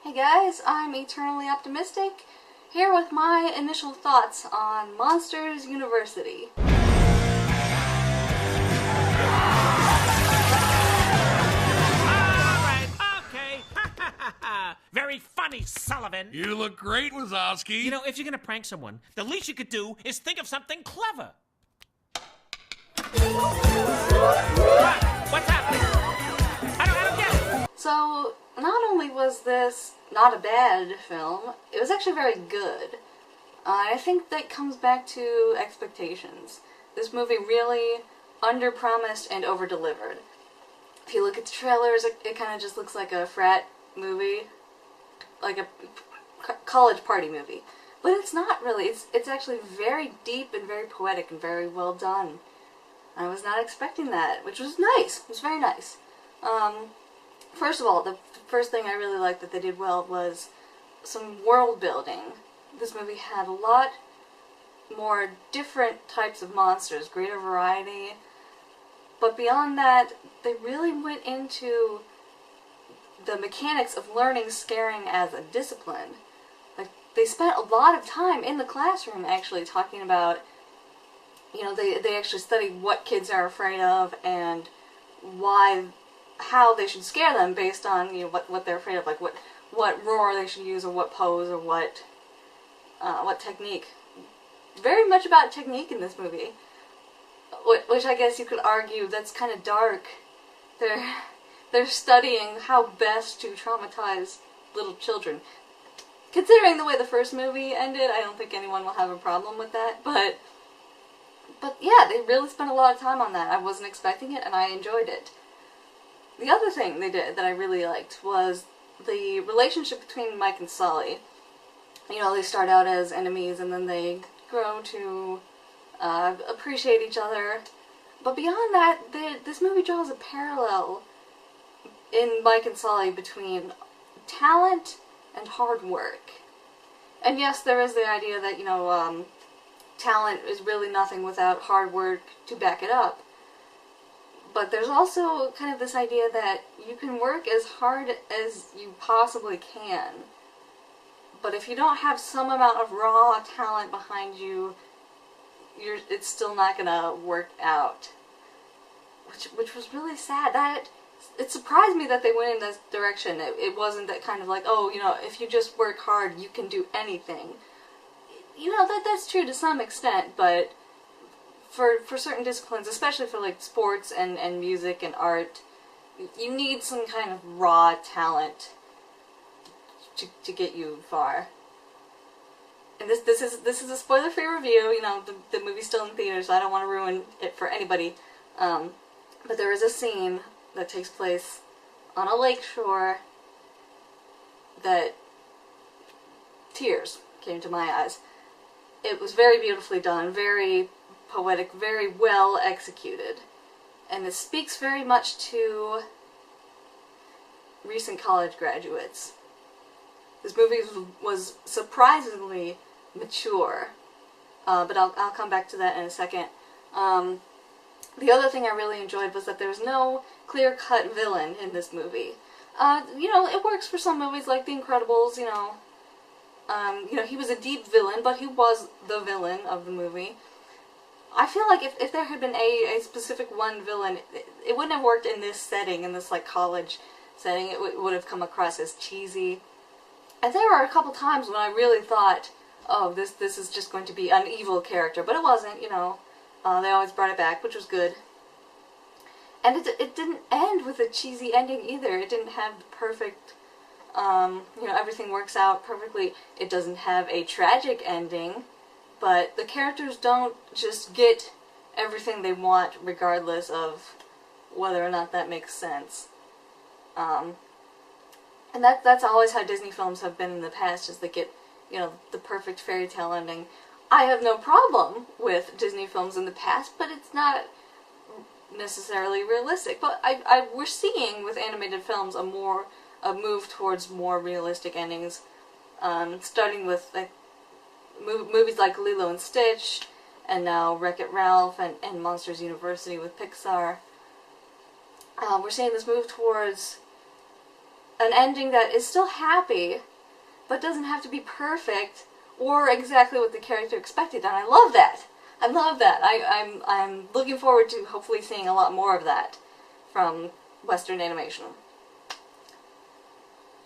Hey guys, I'm Eternally Optimistic, here with my initial thoughts on Monsters University. Alright, okay. Very funny, Sullivan. You look great, Wazowski. You know, if you're gonna prank someone, the least you could do is think of something clever. What's happening? I don't get it. So, not only was this not a bad film, it was actually very good. I think that comes back to expectations. This movie really under-promised and over-delivered. If you look at the trailers, it kind of just looks like a frat movie, like a college party movie. But it's not really. It's actually very deep and very poetic and very well done. I was not expecting that, which was nice. It was very nice. First of all, the first thing I really liked that they did well was some world building. This movie had a lot more different types of monsters, greater variety. But beyond that, they really went into the mechanics of learning scaring as a discipline. Like, they spent a lot of time in the classroom actually talking about, you know, they actually studied what kids are afraid of and how they should scare them based on, you know, what they're afraid of, like what roar they should use or what pose or what technique. Very much about technique in this movie, which I guess you could argue that's kind of dark. They're studying how best to traumatize little children. Considering the way the first movie ended, I don't think anyone will have a problem with that, but yeah, they really spent a lot of time on that. I wasn't expecting it, and I enjoyed it. The other thing they did that I really liked was the relationship between Mike and Sully. You know, they start out as enemies, and then they grow to appreciate each other. But beyond that, this movie draws a parallel in Mike and Sully between talent and hard work. And yes, there is the idea that, you know, talent is really nothing without hard work to back it up. But there's also kind of this idea that you can work as hard as you possibly can, but if you don't have some amount of raw talent behind you, it's still not gonna work out. Which was really sad. It surprised me that they went in this direction. It wasn't that kind of like, oh, you know, if you just work hard, you can do anything. You know, that's true to some extent, but for certain disciplines, especially for like sports and music and art, you need some kind of raw talent to get you far. And this is a spoiler-free review. You know, the movie's still in theaters, so I don't want to ruin it for anybody. But there is a scene that takes place on a lake shore that tears came to my eyes. It was very beautifully done, very poetic, very well executed. And it speaks very much to recent college graduates. This movie was surprisingly mature, but I'll come back to that in a second. The other thing I really enjoyed was that there's no clear-cut villain in this movie. You know, it works for some movies like The Incredibles, you know. You know, he was a deep villain, but he was the villain of the movie. I feel like if there had been a specific one villain, it wouldn't have worked in this setting, in this like college setting. It would have come across as cheesy. And there were a couple times when I really thought, oh, this is just going to be an evil character, but it wasn't, you know. They always brought it back, which was good. And it didn't end with a cheesy ending either. It didn't have the perfect, you know, everything works out perfectly. It doesn't have a tragic ending. But the characters don't just get everything they want regardless of whether or not that makes sense. And that's always how Disney films have been in the past, is they get, you know, the perfect fairy tale ending. I have no problem with Disney films in the past, but it's not necessarily realistic. But we're seeing with animated films a move towards more realistic endings, starting with like movies like Lilo and Stitch, and now Wreck-It Ralph and Monsters University with Pixar. We're seeing this move towards an ending that is still happy, but doesn't have to be perfect or exactly what the character expected, and I love that. I love that. I'm looking forward to hopefully seeing a lot more of that from Western animation.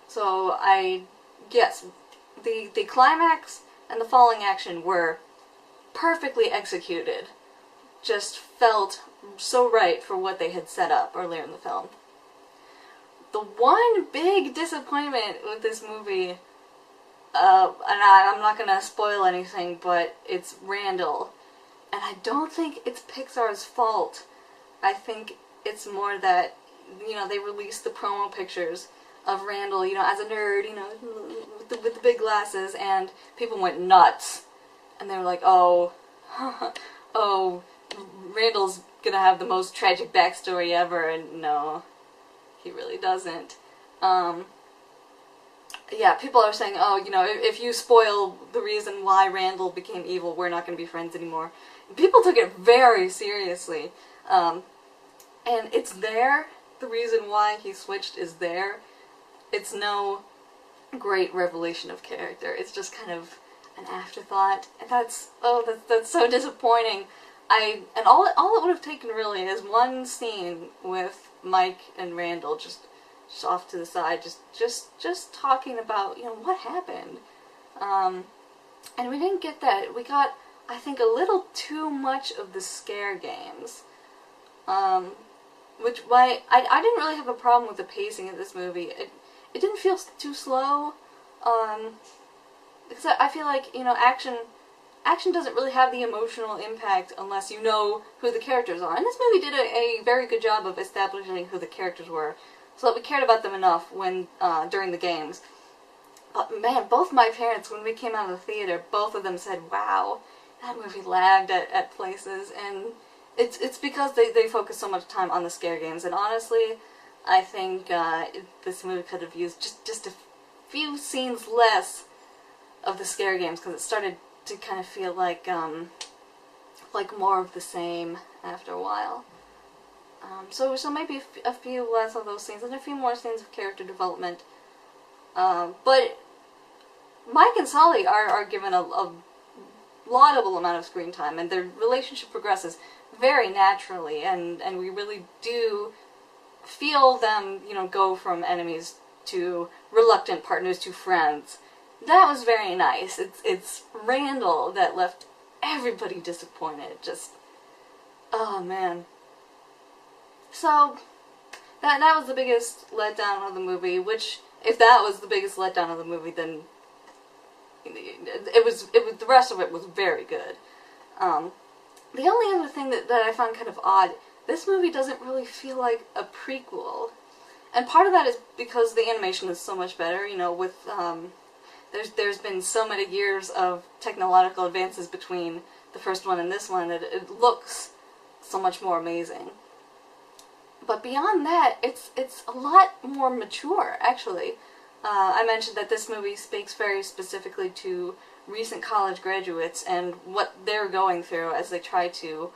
So yes, the climax and the falling action were perfectly executed. Just felt so right for what they had set up earlier in the film. The one big disappointment with this movie, and I'm not gonna spoil anything, but it's Randall. And I don't think it's Pixar's fault. I think it's more that, they released the promo pictures of Randall, as a nerd, with the big glasses, and people went nuts. And they were like, oh, oh, Randall's gonna have the most tragic backstory ever, and no, he really doesn't. Yeah, people are saying, oh, if you spoil the reason why Randall became evil, we're not gonna be friends anymore. People took it very seriously. And it's there. The reason why he switched is there. It's no great revelation of character. It's just kind of an afterthought. And that's so disappointing. And all it would have taken really is one scene with Mike and Randall just off to the side, just talking about, what happened. And we didn't get that. We got, I think, a little too much of the scare games. I didn't really have a problem with the pacing of this movie. It didn't feel too slow. Because I feel like, action doesn't really have the emotional impact unless you know who the characters are. And this movie did a very good job of establishing who the characters were, so that we cared about them enough when during the games. But man, both my parents, when we came out of the theater, both of them said, wow, that movie lagged at places, and it's because they focus so much time on the scare games. And honestly, I think this movie could have used just a few scenes less of the scare games, because it started to kind of feel like more of the same after a while. So maybe a few less of those scenes and a few more scenes of character development. But Mike and Sully are given a laudable amount of screen time, and their relationship progresses very naturally, and we really do feel them, go from enemies to reluctant partners to friends. That was very nice. It's Randall that left everybody disappointed. Just, oh man. So, that was the biggest letdown of the movie, which, if that was the biggest letdown of the movie, then the rest of it was very good. The only other thing that I found kind of odd, this movie doesn't really feel like a prequel. And part of that is because the animation is so much better, with, there's been so many years of technological advances between the first one and this one that it looks so much more amazing. But beyond that, it's a lot more mature, actually. I mentioned that this movie speaks very specifically to recent college graduates and what they're going through as they try to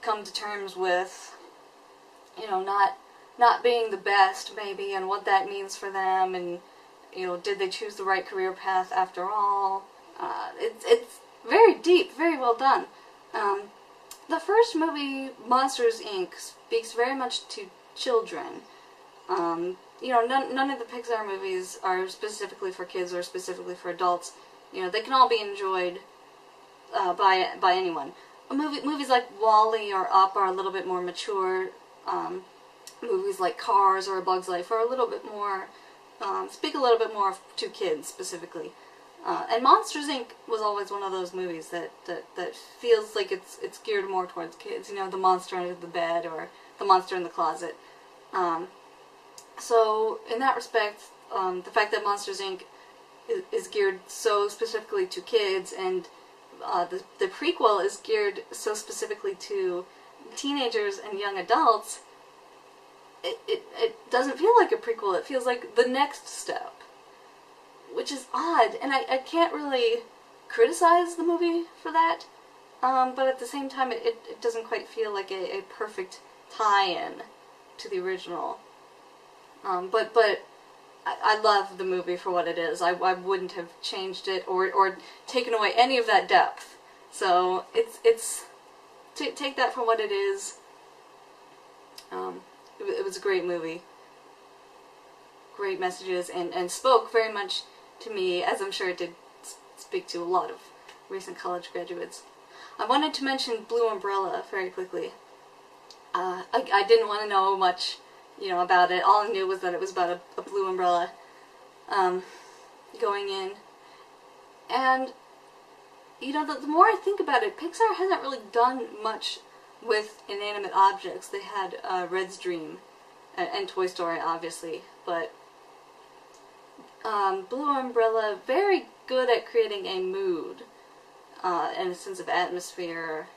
come to terms with, not being the best, maybe, and what that means for them, and, did they choose the right career path after all? It's very deep, very well done. The first movie, Monsters, Inc., speaks very much to children. None of the Pixar movies are specifically for kids or specifically for adults. They can all be enjoyed by anyone. Movies like WALL-E or Up are a little bit more mature. Movies like Cars or A Bug's Life are a little bit more, speak a little bit more to kids specifically. And Monsters, Inc. was always one of those movies that feels like it's geared more towards kids. The monster under the bed or the monster in the closet. So in that respect, the fact that Monsters, Inc. is geared so specifically to kids, and the prequel is geared so specifically to teenagers and young adults, it doesn't feel like a prequel. It feels like the next step, which is odd, and I can't really criticize the movie for that, but at the same time it doesn't quite feel like a perfect tie-in to the original. But I love the movie for what it is. I wouldn't have changed it or taken away any of that depth. So take that for what it is. It was a great movie. Great messages, and spoke very much to me, as I'm sure it did speak to a lot of recent college graduates. I wanted to mention Blue Umbrella very quickly. I didn't want to know much, about it. All I knew was that it was about a blue umbrella going in. And, the more I think about it, Pixar hasn't really done much with inanimate objects. They had Red's Dream and Toy Story, obviously, but Blue Umbrella, very good at creating a mood and a sense of atmosphere.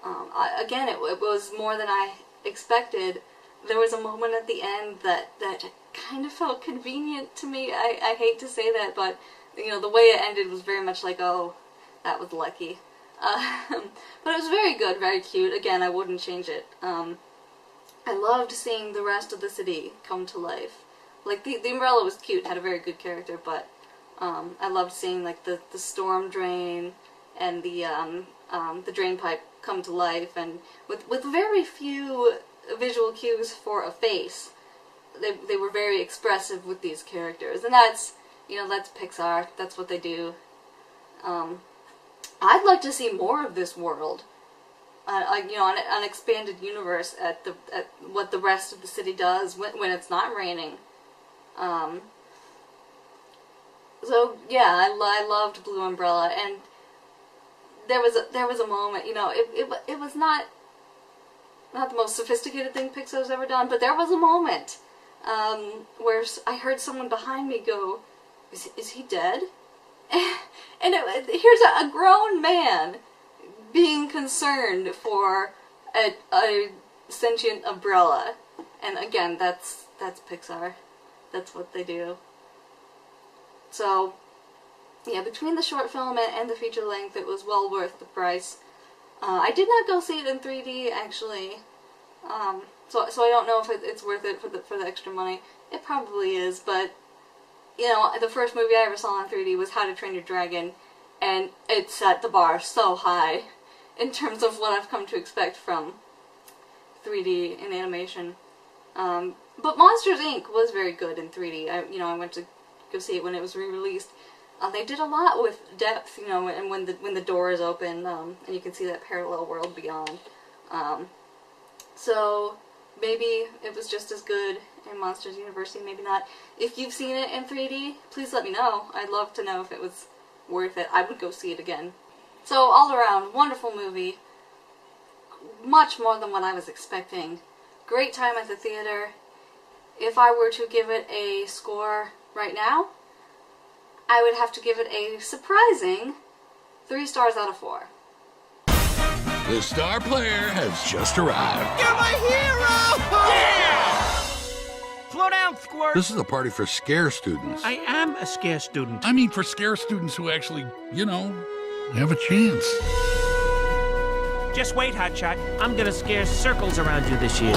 Again, it was more than I expected. There was a moment at the end that kind of felt convenient to me. I hate to say that, but the way it ended was very much like, oh, that was lucky. But it was very good, very cute. Again, I wouldn't change it. I loved seeing the rest of the city come to life. Like, the umbrella was cute, had a very good character, but I loved seeing, like, the storm drain and the drain pipe come to life, and with very few visual cues for a face. They were very expressive with these characters, and that's Pixar. That's what they do. I'd like to see more of this world. An expanded universe at what the rest of the city does when it's not raining. So yeah, I loved Blue Umbrella, and there was a moment, it was not the most sophisticated thing Pixar's ever done, but there was a moment where I heard someone behind me go, "Is he dead?" And here's a grown man being concerned for a sentient umbrella, and again, that's Pixar. That's what they do. So, yeah, between the short film and the feature length, it was well worth the price. I did not go see it in 3D, actually, so I don't know if it's worth it for the extra money. It probably is, but the first movie I ever saw in 3D was How to Train Your Dragon, and it set the bar so high in terms of what I've come to expect from 3D in animation. But Monsters, Inc. was very good in 3D. I went to go see it when it was re-released. They did a lot with depth, and when the door is open, and you can see that parallel world beyond. So maybe it was just as good in Monsters University, maybe not. If you've seen it in 3D, please let me know. I'd love to know if it was worth it. I would go see it again. So all around, wonderful movie. Much more than what I was expecting. Great time at the theater. If I were to give it a score right now, I would have to give it a surprising 3 stars out of 4. The star player has just arrived. You're my hero! Yeah! Slow down, Squirt. This is a party for scare students. I am a scare student. I mean for scare students who actually, have a chance. Just wait, Hotshot. I'm gonna scare circles around you this year.